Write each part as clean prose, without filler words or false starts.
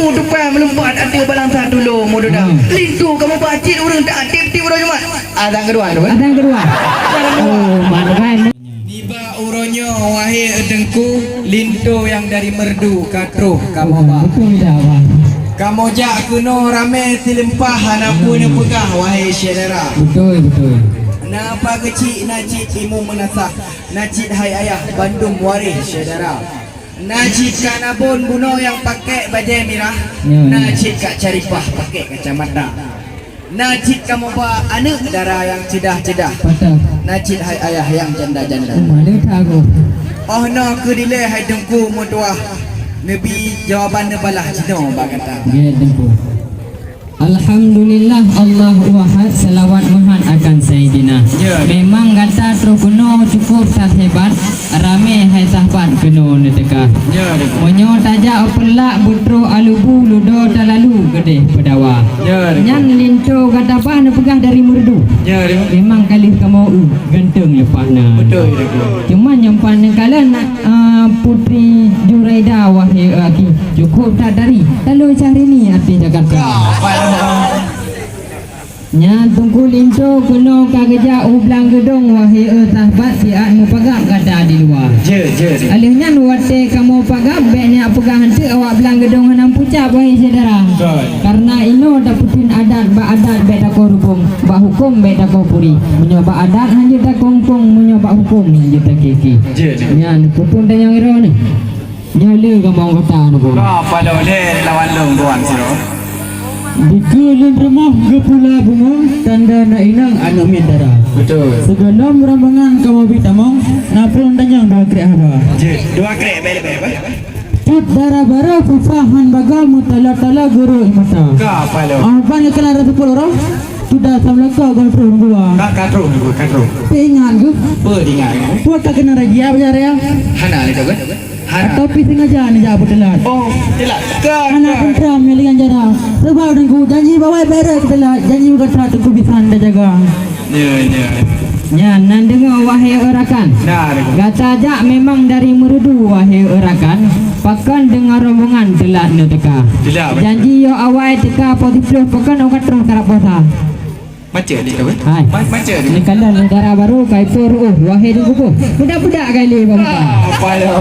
Lintu depan melompat ada balang sah dulu modo dah. Lintu kamu bacin orang tak aktif urang cuma. Adang kedua tu. Adang kedua. Oh, mana kan? Tiba uronyo wahai edengku lintu yang dari merdu katruh kamu ba. Betul dah bang. Kamu jak kuno rame silimpah anapun yang pegah wahai saudara. Betul betul. Napa kecil najid imu menasah najid hai ayah Bandung waris saudara. Najid kanabun buno yang pakai baju merah. Najid kak caripah pakai kacamata. Najid kamu ba anak darah yang cedah-cedah. Betul. Najid hai ayah yang janda-janda. Mana tahu. Oh no kedile hai dengku mutuah. Nabi jawaban balah cino ba kata. Ya dengku. Alhamdulillah Allah wahad salawat Muhammad akan Sayyidina. Memang kata terkuno cukup tak hebat. Rame hai sahabat kuno neteka. Monyo tajak pelak butro alubu ludo talalu gede pedawa. Nyan linto kata bah pegah dari merdu. Memang kali kamu ganteng lepasna. Betul. Cuma nyampan kalian Putri Juraida wahai aki cukup tak dari. Lalu cari ni arti Jakarta. Nya tunggu linto kuno kageja ublang gedong wahai sahabat si anu pagap kata di luar. Alihnya nuwate kamu pagap beknya pegang hente awak belang gedong hanam pucap wahai saudara. Karena ino daputin adat ba adat beda ko hukum ba hukum beda ko puri. Menyoba adat hanya tak kongkong menyoba hukum hanya tak kiki. Nya putun tanya iro ni. Nya le kamu kata nu. Apa dah le lawan long tuan siro. Dikeliling rumah gepula bunga tanda na inang anu mindara. Betul. Segenam rambangan kamu bitamong napun tanyang dua krek haba. Dua krek bele. Put darah bara fufahan bagal mutala-tala guru imata. Ka apa lo? Apa ni kena rasa puluh sudah sampai kau galpro gua. Katro. Pengan gu. Beringan. Put tak kena ragia bejar ya. Hana ni tu kan? Tapi sengaja ni jawab telat. Oh, telat. Anak pentram yang jara. Sebab dengan janji bawa beres telat. Janji kata tu bisa anda jaga. Ya, nan dengar wahai orakan. Kata ajak memang dari merdu wahai orakan. Pakan dengar rombongan telat ni teka. Janji yo awal teka positif pakan orang terus karap posa. Macam ni tu kan? Hai. Macam ni. Ni kalau negara baru kai por wahai dulu ko. Budak-budak kali bangka. Apa lo?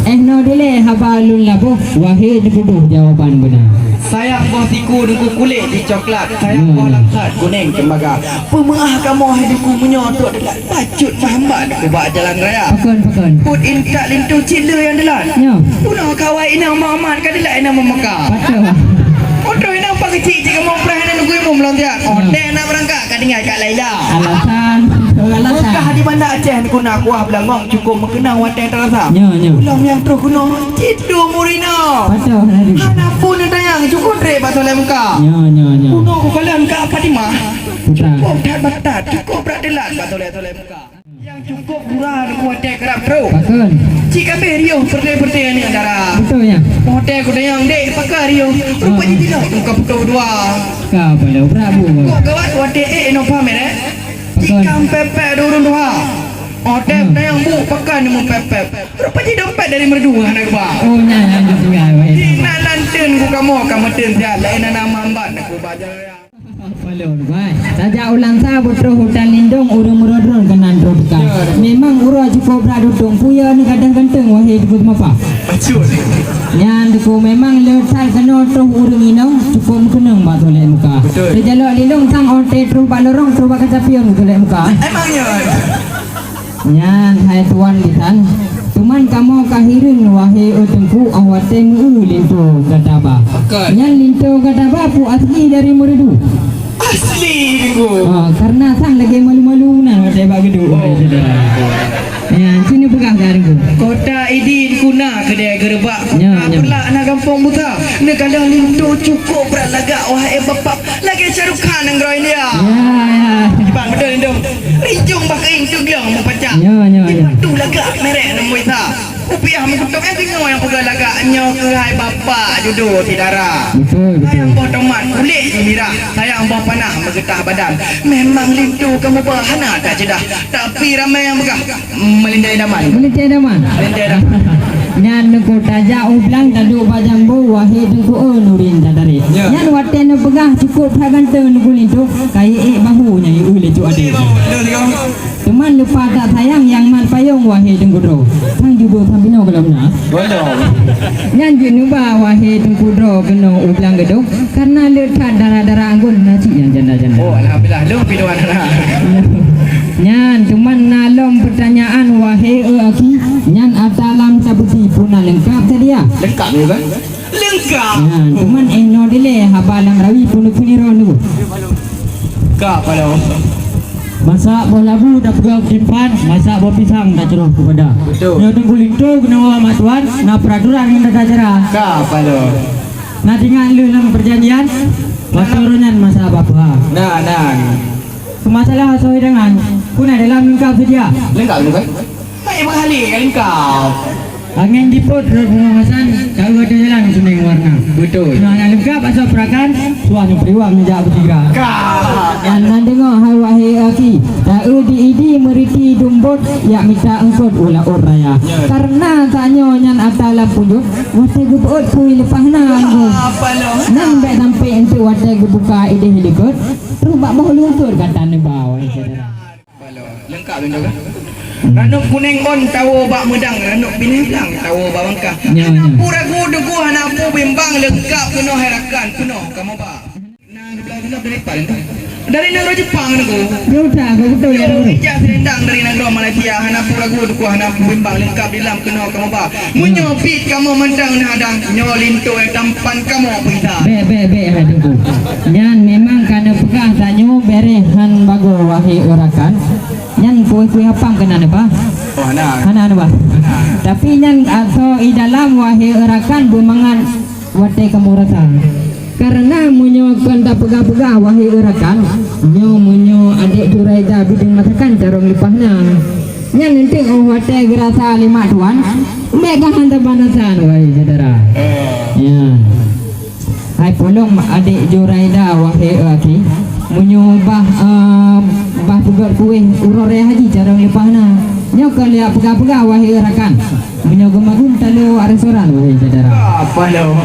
No dile habalun labo wahai dulu jawapan benar. Sayang buah tiku dengan kulit di coklat. Sayang buah langkat kuning tembaga. Pemengah kamu hidupku menyotok dekat tacut Muhammad aku buat jalan raya. Pakan. Put in tak lintu cila yang delat. Ya. Punah kawai inang Muhammad kan delat inang Mekah. Betul. Odoh inang pak kecil jika mau perah nunggu ibu melontiak. Odeh nak berangkat kan dengar kat Laila. Alasan. Mekah di mana Aceh ni kuna kuah belangong cukup mengenang wateng terasa. Ya. Ulam yang terus kuno cidu murina. Betul. Hana pun tayang cukup dre batole Mekah. Ya. Kuno ku kalian ke apa di mah? Putar. Cukup tak batat, cukup berat delat batole Mekah. Yang cukup murah kuateng kerap terus. Pakan. Jika berio pertai ni antara. Betul ya. Hotel ku tayang dek pakai rio. Rupanya tidak muka putu dua. Kau pada Prabu. Kok gawat wate no pamer eh? Ikan pepek dorong doa. Hotel yang bu pakai ni mu pepek. Rupanya dompet dari merdu anak ba. Oh nya juga wahai. Ina lanten ku kamu ten dia lain nama ambat aku bajar ya. Palon baik. Saja ulang sa butro hutan lindung urung merodron kenan rodka. Memang uro cukup bradudung puya ni kadang ganteng wahai dikut mapa. Bacun. Yang diku memang letai kena terus urung inong cukup kenang batole muka. Sejalok lindung sang ote terus balorong terus kacapion batole muka. Emangnya. Nyan hai tuan bisan. Cuman kamu kahirin wahai utengku awate mu lintu kataba. Nyan lintu kataba pu asli dari merdu. Asli ku. Karena sang lagi malu-malu nan wate bagedu. Ya, sini pegang jaringku. Kota Idin kuna kedai gerbak. Ya. Pelak nak kampung buta. Ni kadang lintu cukup berat lagak wahai bapak. Lagi carukan yang groin dia. Ya. Bang betul lintu. Rijung bakai tu gelang mu pecah. Ya. Tu lagak merek nombor isa. Rupiah mengutuk tengok yang pegang lagaknya ke hai bapak jodoh di darah. Betul. Sayang buah tomat kulit gembira. Sayang buah panah menggetah badan. Memang lintu kamu berhana tak cedah. Tapi ramai yang megah melindai daman. Boleh tiada man. Melindai daman. Nyan ko taja ublang tadu bajambu wahai dengku nurin tadari. Nyan waten pegah cukup haganteng nugulin tu kai bahunya ule tu ade. Teman lupa tak sayang yang man payung wahai dengku dro. Tang jubo sambino kelamna. Bolong. Nyan junuba wahai dengku dro keno ublang gedung karena lekat darah-darah anggun nasi yang janda-janda. Oh alhamdulillah lu piduan lah. Nyan cuman nalom pertanyaan wahai aki nyan atalam sabuti puna lengkap tadi ya. Lengkap ni kan? Lengkap. Nyan cuman no dile habalang rawi punu puniro nu. Kap kalau. Masak boh labu dah pegang simpan, masak boh pisang dah ceroh kepada. Betul. Yo tunggu lintu kena bawa matuan, na peraturan yang dah cara. Kap kalau. Na tinggal lu dalam perjanjian, paturunan masa apa? Nah. Masalah sesuai dengan kuna dalam lengkap sedia. Lengkap tu kan? Baik berkali kan lengkap. Angin diput pengawasan kalau ada jalan kuning warna. Betul. Nah yang lengkap asal perakan, suami periwang menjak bertiga. Kap. Yang nan dengar hai wahai aki tahu di meriti dumbut ya minta engkot ulah oraya. Karena tanyo nyan atalam punjuk wate gebut kui lepahna anggo. Apa lo? Nan be sampai ente wate gebuka ide hilikot terus bak mau luntur kata ne bawah saudara. Balo. Lengkap tu kan? Ranuk kuning on tahu bak medang, ranuk binatang tahu bak bangka. Ya. Pura gudu gua hanapu bimbang lengkap kuno herakan kuno kamu bak. Nah, belah dari Jepang tu. Dari negara Jepang tu. Dia tak betul ya. Ijaz selendang dari negara Malaysia hanapu ragu du gua hanapu bimbang lengkap di dalam kuno kamu bak. Menyopit kamu mendang hadang nyolinto tampan kamu pita. Be hai tunggu. Nyan memang kana pegah tanyo berehan bago wahai orakan. Nyan kue apam kena ne ba? Oh nah. Hana ba? Tapi nyan atau i dalam wahai orakan bumangan wate kamu rasa. Karena munyo kanda pegah-pegah wahai orakan, munyo adik Juraida biding masakan carong lipahna. Nyan nenting wate gerasa lima tuan, mega handa banasan wahai saudara. Ya. Hai polong adik Juraida wahai aki, munyo bah pegat kuih urore haji carong lipahna. Nyo kalian pegah-pegah wahai orakan, munyo gemagun talu restoran wahai saudara. Apa lo?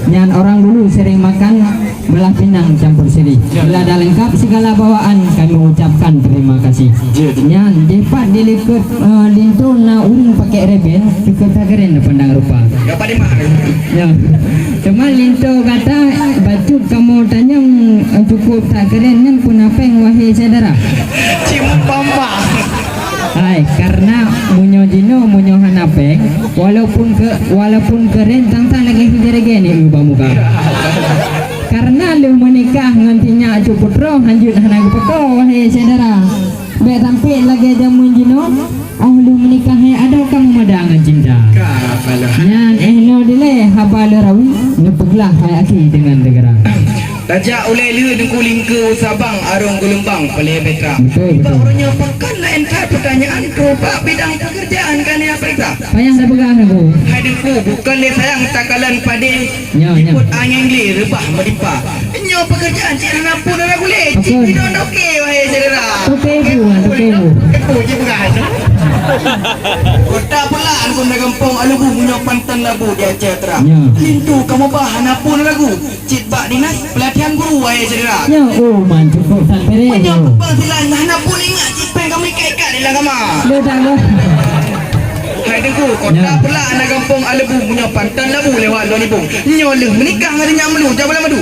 Nyan orang dulu sering makan belah pinang campur siri. Bila dah lengkap segala bawaan kami ucapkan terima kasih. Nyan depat dilekut lintu na urung pakai reben cukup tak keren pandang rupa. Dapat di mana? Ya. Cuma lintu kata baju kamu tanyang cukup tak keren nyan pun apa yang wahai saudara. Cium pamba. Hai, karena munyo dino munyo hanapeng walaupun keren tang lagi hijrege ni ubah muka. Karena lu menikah ngantinya cukup roh hanjut hanag peko wahai saudara. Be sampai lagi jamun dino lu menikah ada kamu madangan cinta. Kapalo. Nyan lo dile habal rawi nepeglah hai aki dengan negara. Tajak oleh lu dengku lingku Sabang arung gulumbang pelih betra. Betul. Barunya pekan lain kai pertanyaan tu pak bidang pekerjaan kan ya periksa. Payah dah pegang aku. Hai dengku bukan le sayang takalan pade. Ya. Ikut angin gli rebah melimpah. Nyo pekerjaan cik anak pun dah boleh. Cik bidang okey wahai saudara. Okey bu. Kepo je bukan. Kota pula aku nak kampung alugu punya pantan labu dia cetera. Ya. Lintu kamu bahan apa lagu? Cik bak dinas pelatihan guru wahai saudara. Ya man cukup tak pere. Punya pangsilan nak pun ingat cik pen kami ikat di dalam kamar. Lu tak lo. Hai dengku kota pula anak kampung alugu punya pantan labu lewat luar nipung. Nyoleh menikah dengan nyamlu jabal madu.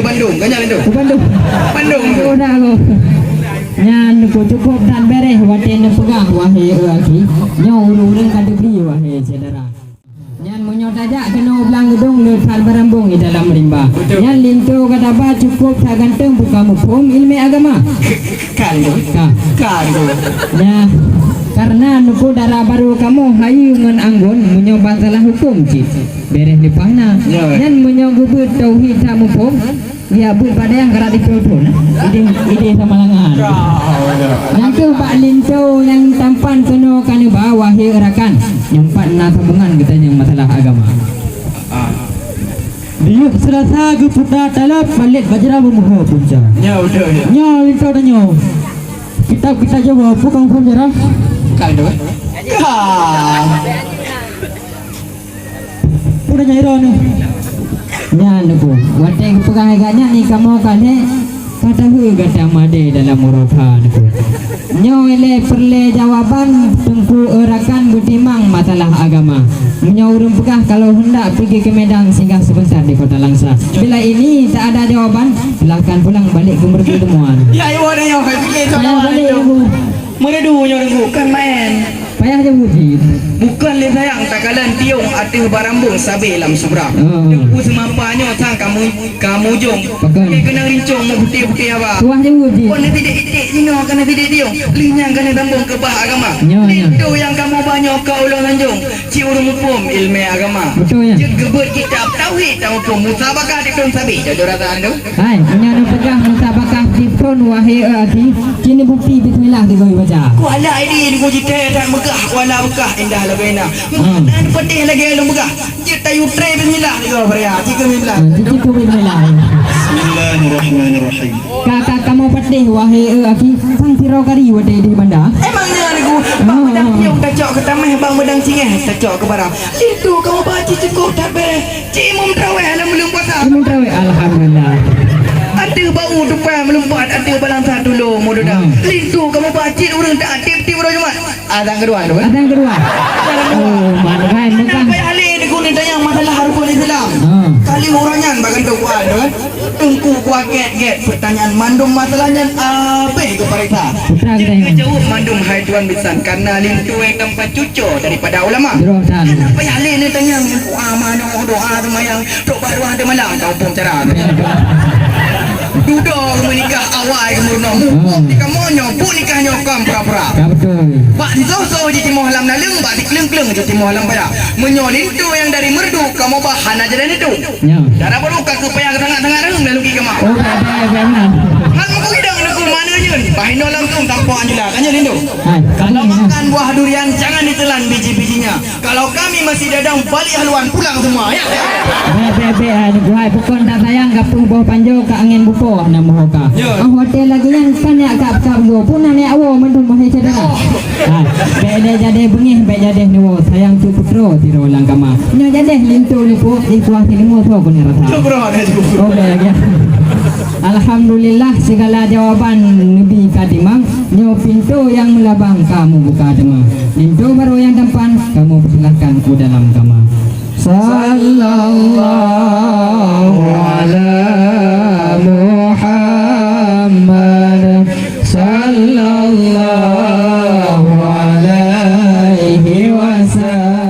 Bandung ganyak itu. Bandung. Lu dah lo. Nyan ko cukup dan bereh waten pegang wahai aki. Nyo urung kada beri wahai saudara. Nyan munyo tajak kena belang gedung le sal barambung di dalam rimba. Nyan lintu kata ba cukup tak ganteng buka mufum ilmu agama. Kan. Ya. Karena nuku darah baru kamu hayu ngan anggun munyo masalah hukum cik. Bereh di pahna. Nyan munyo gubut tauhid tak mufum. Ya bu pada yang gerak di pelutun. Ide sama langan. Nanti Pak Linto yang tampan kena kanu bawah hirakan. Nyempat na sambungan kita yang masalah agama. Dia selasa ke putar talap balik bajra bermuha punca. Ya udah. Nyo Linto dah nyo. Kita jawab bukan hukum jarah. Kali tu. dah nyairo ni. Nya nuku. Wate pegang agaknya ni kamu kane kata hu kata made dalam murata nuku. Nyo ele perle jawaban tungku erakan butimang masalah agama. Nyo urung pegah kalau hendak pergi ke Medan singgah sebentar di Kota Langsa. Bila ini tak ada jawaban, silakan pulang balik ke pertemuan. Ya ibu dah yang fikir Saya soalan balik itu. ibu. Meredunya bukan main. Payah je wujud. Bukan le sayang takalan tiung atih barambung sabe lam subra. Oh. Tengku semapanya sang kamu jom. Pakai. Kena rincung mau putih-putih apa. Tuah je wujud. Kau nanti itik jino kena tidak tiung. Linyang kena tambung ke bah agama. Ya, ya. Itu yang kamu banyak kau ulang lanjung. Ci urung upum ilmu agama. Betul ya. Gebet kitab tauhid tahu upum musabakah di tong sabe. Jajur rata anda. Hai, punya pegah musabakah dipun wahai aki. Kini bukti bismillah digoy baca. Kuala ini di kunci tak megah kuala bekah indah lebena. Dan pedih lagi lu megah. Kita yutre bismillah digo beria. Tiga bismillah. Jadi tu bismillah. Bismillahirrahmanirrahim. Kakak kamu pedih wahai aki. Sang siro kari wade di banda. Emangnya aku bang medang tiung tak cok ke tamah bang medang singeh tak cok ke barang. Itu kamu baca cukup tak be. Cik mum traweh dalam belum puasa. Kamu tahu alhamdulillah. Ada bau depan melompat ada balang satu dulu mudah dah. Itu kamu baca orang tak aktif ti bro cuma. Adang kedua tu. Ada yang kedua. Oh, mana kan bukan. Sampai ahli ni kau ni tanya masalah rukun Islam. Kali orangnya bagan tu kuat tu kan. Tungku kuat get pertanyaan mandum masalahnya apa itu parisa. Putra kita Dia yang. jawab mandum hai tuan bisan karena lintu yang tempat cucu daripada ulama. Jero tan. Kenapa ahli ni tanya doa semayang doa baru ada malam tahu pun cara. Duduk menikah awal kemudian nikah monyo pun nikah nyokam pura-pura. Ya betul. Pak so di timur halam naleng pak di keleng-keleng di timur halam pada menyolin tu yang dari merdu kamu bahan aja dan itu Ya. darah baru kaki payah ke tengah-tengah reng lalu ki kamu Oh, ada benar. hang mau hidang nak mana je bahin langsung tanpa anjela tanya lindu Hai, kalau kami makan buah durian jangan ditelan biji-bijinya kalau kami masih dadang balik haluan pulang semua ya Bebe ada buai pukon tak sayang kapung bawah panjo ke angin bupo nak mohoka. Ya. Ah hotel lagi yang kan ya kap go pun nak awo mendu mahai cedera. Ha, bede jade bengih be jade nuwo sayang tu putro tiro lang kama. Nyo jade lintu lipo di kuah tilimo to pun rasa. bro ada juga Oh lagi. Alhamdulillah segala jawaban Nabi Kadimang nyo pintu yang melabang kamu buka demang. Pintu baru yang depan kamu persilahkan ku dalam kamar. Sallallahu ala Muhammad sallallahu alaihi wasallam.